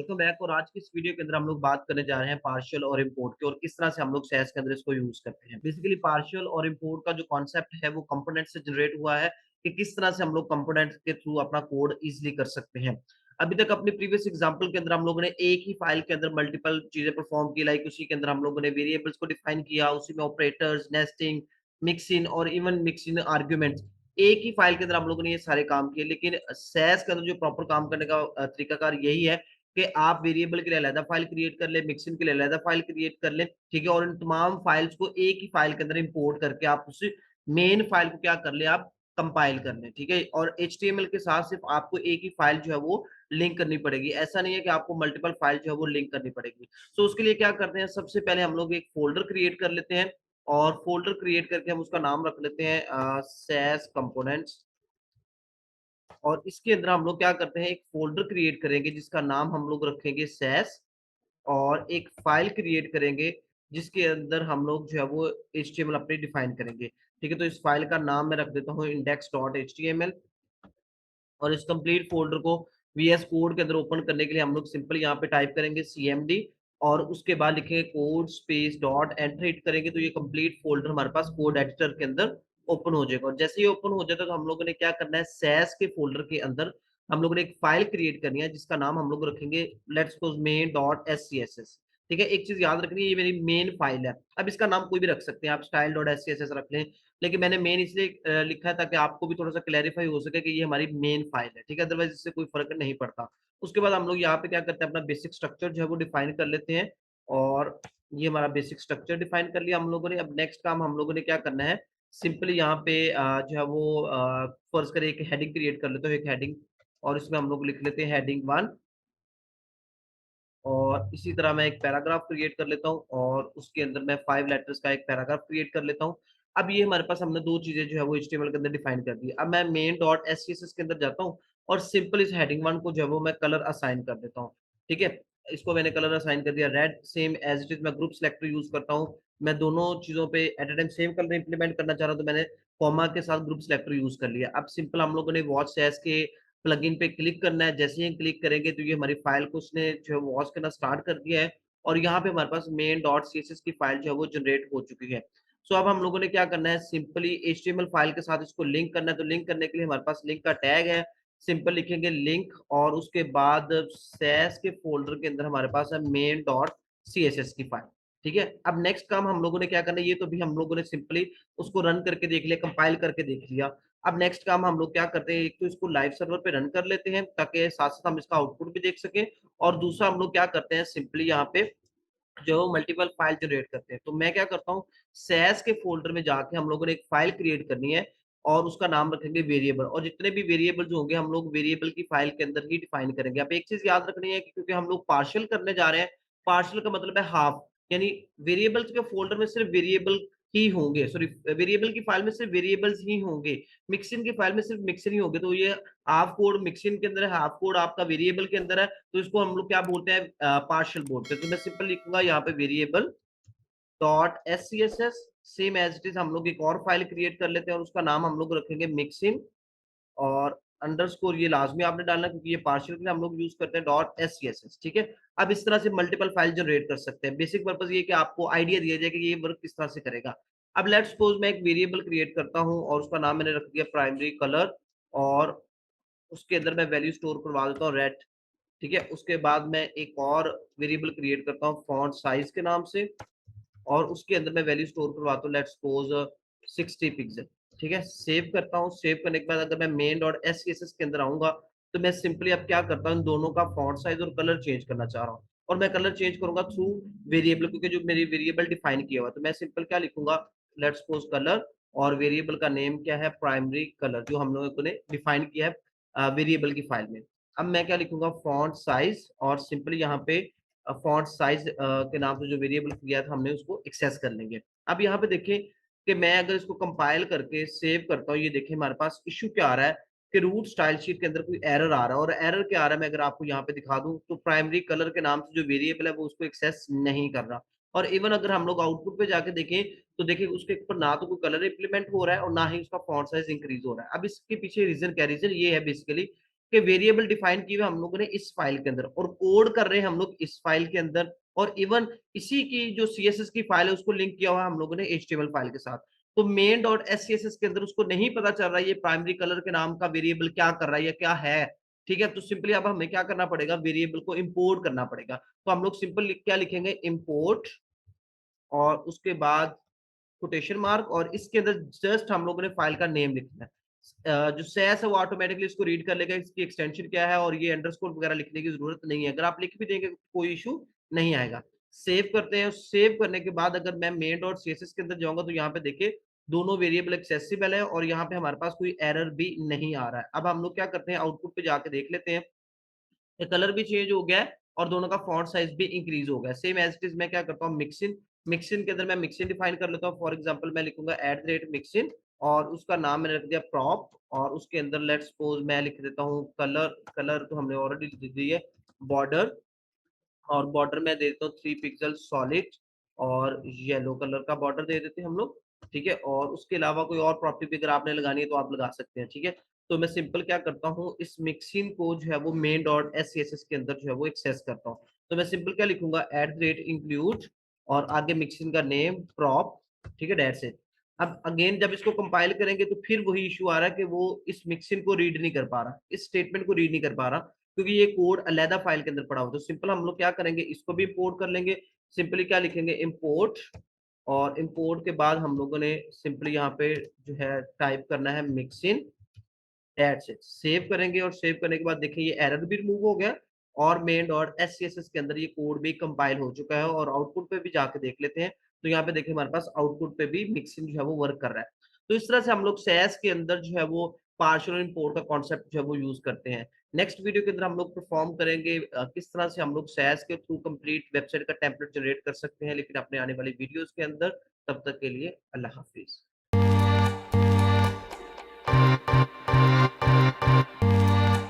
Welcome back. और आज की इस वीडियो के अंदर हम लोग बात करने जा रहे हैं पार्शियल और इम्पोर्ट की, और किस तरह से हम लोग सैस के अंदर इसको यूज करते हैं। बेसिकली पार्शियल और इम्पोर्ट का जो कॉन्सेप्ट है वो कंपोनेंट से जनरेट हुआ है कि किस तरह से हम लोग कंपोनेंट के थ्रू अपना कोड इजीली कर सकते हैं। अभी तक अपनी प्रीवियस एग्जांपल के अंदर हम लोगों ने एक ही फाइल के अंदर मल्टीपल चीजें परफॉर्म की, लाइक उसी के अंदर हम लोगों ने वेरिएबल्स को डिफाइन किया, उसी में ऑपरेटर्स, नेस्टिंग, मिक्सिंग और इवन मिक्सिंग आर्ग्यूमेंट्स, एक ही फाइल के अंदर हम लोगों ने ये सारे काम किए। लेकिन सैस के अंदर जो प्रॉपर काम करने का तरीकाकार यही है कि आप वेरिएबल के लिए अलग फाइल क्रिएट कर ले, मिक्सिंग के लिए अलग फाइल क्रिएट कर ले, ठीक है? और इन तमाम फाइल्स को एक ही फाइल के अंदर इंपोर्ट करके आप उस मेन फाइल को क्या कर ले, आप कंपाइल कर लें, ठीक है? और एचटीएमएल के साथ सिर्फ आपको एक ही फाइल जो है वो लिंक करनी पड़ेगी। ऐसा नहीं है कि आपको मल्टीपल फाइल जो है वो लिंक करनी पड़ेगी। सो उसके लिए क्या करते हैं, सबसे पहले हम लोग एक फ़ोल्डर क्रिएट कर लेते हैं, और फ़ोल्डर क्रिएट करके हम उसका नाम रख लेते हैं सैस कंपोनेंट्स। और इसके अंदर हम लोग क्या करते हैं, एक फ़ोल्डर क्रिएट करेंगे जिसका नाम हम लोग रखेंगे सैस, और एक फाइल क्रिएट करेंगे जिसके अंदर हम लोग जो है वो एचटीएमएल अपनी डिफाइन करेंगे। ठीक है? तो इस फाइल का नाम मैं रख देता हूँ index.html। और इस कंप्लीट फ़ोल्डर को वीएस कोड के अंदर ओपन करने के लिए हम लोग सिंपल यहाँ पे टाइप करेंगे सीएमडी, और उसके बाद लिखेंगे code space dot, enter hit करेंगे तो ये कंप्लीट फ़ोल्डर हमारे पास कोड एडिटर के अंदर ओपन हो जाएगा। और जैसे ही ओपन हो जाता है तो हम लोगों ने क्या करना है, सैस के फ़ोल्डर के अंदर हम लोगों ने एक फ़ाइल क्रिएट करनी है जिसका नाम हम लोग रखेंगे लेट्स सपोज़ मेन डॉट एससीएसएस। ठीक है? एक चीज़ याद रखनी है, ये मेरी मेन फ़ाइल है। अब इसका नाम कोई भी रख सकते हैं, आप स्टाइल डॉट एससीएसएस रख लें, लेकिन मैंने मेन इसलिए लिखा है ताकि आपको भी थोड़ा-सा क्लैरिफ़ाई हो सके कि ये हमारी मेन फ़ाइल है, ठीक है? अदरवाइज़ इससे कोई फ़र्क नहीं पड़ता। उसके बाद हम लोग यहाँ पे क्या करते हैं, अपना बेसिक स्ट्रक्चर जो है वो डिफ़ाइन कर लेते हैं, और ये हमारा बेसिक स्ट्रक्चर डिफ़ाइन कर लिया हम लोगों ने। अब नेक्स्ट काम हम लोगों ने क्या करना है, सिंपली यहाँ पे जो है वो फ़र्ज़ करें एक हेडिंग क्रिएट कर लेते हो, एक हेडिंग, और इसमें हम लोग लिख लेते हैं हेडिंग 1। और इसी तरह मैं एक पैराग्राफ क्रिएट कर लेता हूँ, और उसके अंदर मैं 5 लेटर्स का एक पैराग्राफ क्रिएट कर लेता हूँ। अब ये हमारे पास हमने 2 चीज़ें जो है वो एचटीएमएल के अंदर डिफाइन कर दी है। अब मैं मेन डॉट एससीएसएस के अंदर जाता हूँ, और सिंपल इस हेडिंग 1 को जो है वो मैं कलर असाइन कर देता हूँ। ठीक है? इसको मैंने कलर असाइन कर दिया red, same as it is मैं ग्रुप सिलेक्टर यूज़ करता हूँ। मैं दोनों चीज़ों पे at a time same colour implement करना चाह रहा हूँ, तो मैंने कॉमा के साथ ग्रुप सिलेक्टर यूज़ कर लिया। अब सिंपल हम लोगों ने वॉच एज़ के प्लगइन पे क्लिक करना है। जैसे ही क्लिक करेंगे तो ये हमारी फाइल को उसने जो है वॉच करना स्टार्ट कर दिया है, और यहाँ पे हमारे पास मेन डॉट सीएसएस की फाइल जो है वो जनरेट हो चुकी है। सो अब हम लोगों ने क्या करना है, सिंपली एचटीएमएल फाइल के साथ इसको लिंक करना है। तो लिंक करने के लिए हमारे पास लिंक का टैग है, सिंपल लिखेंगे लिंक, और उसके बाद सैस के फ़ोल्डर के अंदर हमारे पास है मेन डॉट सीएसएस की फाइल। ठीक है? अब नेक्स्ट काम हम लोगों ने क्या करना है, ये तो भी हम लोगों ने सिंपली उसको रन करके देख लिया, कंपाइल करके देख लिया। अब नेक्स्ट काम हम लोग क्या करते हैं, एक तो इसको लाइव सर्वर पे रन कर लेते हैं ताकि साथ-साथ हम इसका आउटपुट भी देख सकें, और दूसरा हम लोग क्या करते हैं, सिंपली यहाँ पे जो मल्टीपल फाइल जनरेट करते हैं। तो मैं क्या करता हूँ, सैस के फ़ोल्डर में जाके हम लोगों ने एक फाइल क्रिएट करनी है, और उसका नाम रखेंगे वेरिएबल, और जितने भी वेरिएबल जो होंगे हम लोग वेरिएबल की फाइल के अंदर ही डिफाइन करेंगे। अब एक चीज़ याद रखनी है कि क्योंकि हम लोग पार्शियल करने जा रहे हैं, पार्शियल का मतलब है हाफ, यानी वेरिएबल्स के फ़ोल्डर में सिर्फ वेरिएबल ही होंगे, सॉरी, वेरिएबल की फाइल में सिर्फ वेरिएबल्स ही होंगे, मिक्सिंग की फाइल में सिर्फ मिक्सर ही होंगे। तो ये हाफ कोड मिक्सिंग के अंदर है, हाफ कोड आपका वेरिएबल के अंदर है, तो इसको हम लोग क्या बोलते हैं, पार्शियल बोलते हैं। तो मैं सिंपल लिखूँगा यहाँ पे variable dot SCSS, same as it is हम लोग एक और फाइल क्रिएट कर लेते हैं, और उसका नाम हम लोग रखेंगे मिक्सिंग, और अंडरस्कोर ये लाज़मी आपने डालना है क्योंकि ये पार्शियल के लिए हम लोग यूज़ करते हैं डॉट एससीएसएस, ठीक है? अब इस तरह से मल्टीपल फाइल जनरेट कर सकते हैं। बेसिक पर्पज़ ये है कि आपको आइडिया दिया जाए कि ये वर्क किस तरह से करेगा। अब लेट्स सपोज़ मैं एक वेरिएबल क्रिएट करता हूँ, और उसका नाम मैंने रख दिया प्राइमरी कलर, और उसके अंदर मैं वैल्यू स्टोर करवा देता हूँ रेड, ठीक है? उसके बाद मैं एक और वेरिएबल क्रिएट करता हूँ फॉन्ट साइज़ के नाम से, और उसके अंदर मैं वैल्यू स्टोर करवाता हूँ लेट्स सपोज़ 60 पिक्सेल, ठीक है? सेव करता हूँ, सेव करने के बाद अगर मैं मेन डॉट एससीएसएस के अंदर आऊँगा, तो मैं सिंपली अब क्या करता हूँ, इन दोनों का फॉन्ट साइज़ और कलर चेंज करना चाह रहा हूँ, और मैं कलर चेंज करूँगा थ्रू वेरिएबल, क्योंकि जो मेरी वेरिएबल डिफाइन किया हुआ है, तो मैं सिंपल क्या लिखूँगा, लेट्स सपोज़ कलर, और वेरिएबल का नेम क्या है, प्राइमरी कलर, जो हम लोगों ने डिफाइन किया है वेरिएबल की फाइल में। अब मैं क्या लिखूँगा, फॉन्ट साइज़, और सिंपली यहाँ पे फॉन्ट साइज़ के नाम से जो वेरिएबल किया था हमने उसको एक्सेस कर लेंगे। अब यहाँ पे देखिए कि मैं अगर इसको कंपाइल करके सेव करता हूँ, ये देखिए हमारे पास इश्यू क्या आ रहा है कि रूट स्टाइल शीट के अंदर कोई एरर आ रहा है, और एरर क्या आ रहा है मैं अगर आपको यहाँ पे दिखा दूँ, तो प्राइमरी कलर के नाम से जो वेरिएबल है वो उसको एक्सेस नहीं कर रहा। और इवन अगर हम लोग आउटपुट पे जाके देखें, तो देखिए उसके ऊपर ना तो कोई कलर इम्प्लीमेंट हो रहा है, और ना ही उसका फॉन्ट साइज़ इंक्रीज़ हो रहा है। अब इसके पीछे रीज़न क्या है? रीज़न ये है बेसिकली कि वेरिएबल डिफाइन किए हुए हम लोगों ने इस फाइल के अंदर और कोड कर रहे हैं हम लोग इस फाइल के अंदर और इवन इसी की जो सीएसएस की फाइल है उसको लिंक किया हुआ है हम लोगों ने एचटीएमएल फाइल के साथ। तो मेन डॉट एससीएसएस के अंदर उसको नहीं पता चल रहा है ये प्राइमरी कलर के नाम का वेरिएबल क्या कर रहा है या क्या है। ठीक है, तो सिंपली अब हमें क्या करना पड़ेगा, वेरिएबल को इंपोर्ट करना पड़ेगा। तो हम लोग सिंपल क्या लिखेंगे, इंपोर्ट और उसके बाद कोटेशन मार्क और इसके अंदर जस्ट हम लोगों ने फाइल का नेम लिखना है। जो सैस है वो ऑटोमेटिकली इसको रीड कर लेगा, इसकी एक्सटेंशन क्या है और ये अंडरस्कोर वगैरह लिखने की जरूरत नहीं है। अगर आप लिख भी देंगे तो कोई इशू नहीं आएगा। सेव करते हैं, सेव करने के बाद अगर मैं मेन डॉट सीएसएस के अंदर जाऊंगा तो यहाँ पे देखिए दोनों वेरिएबल एक्सेसिबल है और यहाँ पे हमारे पास कोई एरर भी नहीं आ रहा है। अब हम लोग क्या करते हैं, आउटपुट पे जाके देख लेते हैं, ये कलर भी चेंज हो गया है और दोनों का फॉन्ट साइज भी इंक्रीज हो गया है। सेम एज इट इज मैं क्या करता हूँ, मिक्सिन, मिक्सिन के अंदर मैं मिक्सिन डिफाइन कर लेता हूँ। फॉर एग्जांपल मैं लिखूंगा @मिक्सिन और उसका नाम मैंने रख दिया प्रॉप और उसके अंदर लेट्स सपोज मैं लिख देता हूँ कलर, कलर तो हमने ऑलरेडी दे दी है, बॉर्डर और बॉर्डर में दे देता हूँ 3 पिक्सल सॉलिड और येलो कलर का बॉर्डर दे देते हैं हम लोग। ठीक है, और उसके अलावा कोई और प्रॉपर्टी भी अगर आपने लगानी है तो आप लगा सकते हैं। ठीक है, तो मैं सिंपल क्या करता हूँ, इस मिक्सिंग को जो है वो मेन डॉट एससीएसएस के अंदर जो है वो एक्सेस करता हूँ। तो मैं सिंपल क्या लिखूंगा, @include और आगे मिक्सिंग का नेम प्रॉप। ठीक है, दैट्स इट। अब अगेन जब इसको कंपाइल करेंगे तो फिर वही इशू आ रहा है कि वो इस मिक्सिंग को रीड नहीं कर पा रहा, इस स्टेटमेंट को रीड नहीं कर पा रहा क्योंकि ये कोड अलहदा फाइल के अंदर पड़ा हुआ। तो सिंपल हम लोग क्या करेंगे, इसको भी इंपोर्ट कर लेंगे। सिंपली क्या लिखेंगे, इंपोर्ट और इंपोर्ट के बाद हम लोगों ने सिंपली यहाँ पे जो है टाइप करना है मिक्सिन, दैट्स इट। सेव करेंगे और सेव करने के बाद देखिए ये एरर भी रिमूव हो गया और मेन डॉट एससीएसएस के अंदर ये कोड भी कंपाइल हो चुका है और आउटपुट पे भी जाके देख लेते हैं। तो यहाँ पे देखिए हमारे पास आउटपुट पे भी मिक्सिंग जो है वो वर्क कर रहा है। तो इस तरह से हम लोग सैस के अंदर जो है वो पार्शियल इंपोर्ट का कॉन्सेप्ट जो है वो यूज करते हैं। नेक्स्ट वीडियो के अंदर हम लोग परफॉर्म करेंगे किस तरह से हम लोग सैस के थ्रू कंप्लीट वेबसाइट का टेम्पलेट जनरेट कर सकते हैं, लेकिन अपने आने वाली वीडियोस के अंदर। तब तक के लिए अल्लाह हाफिज।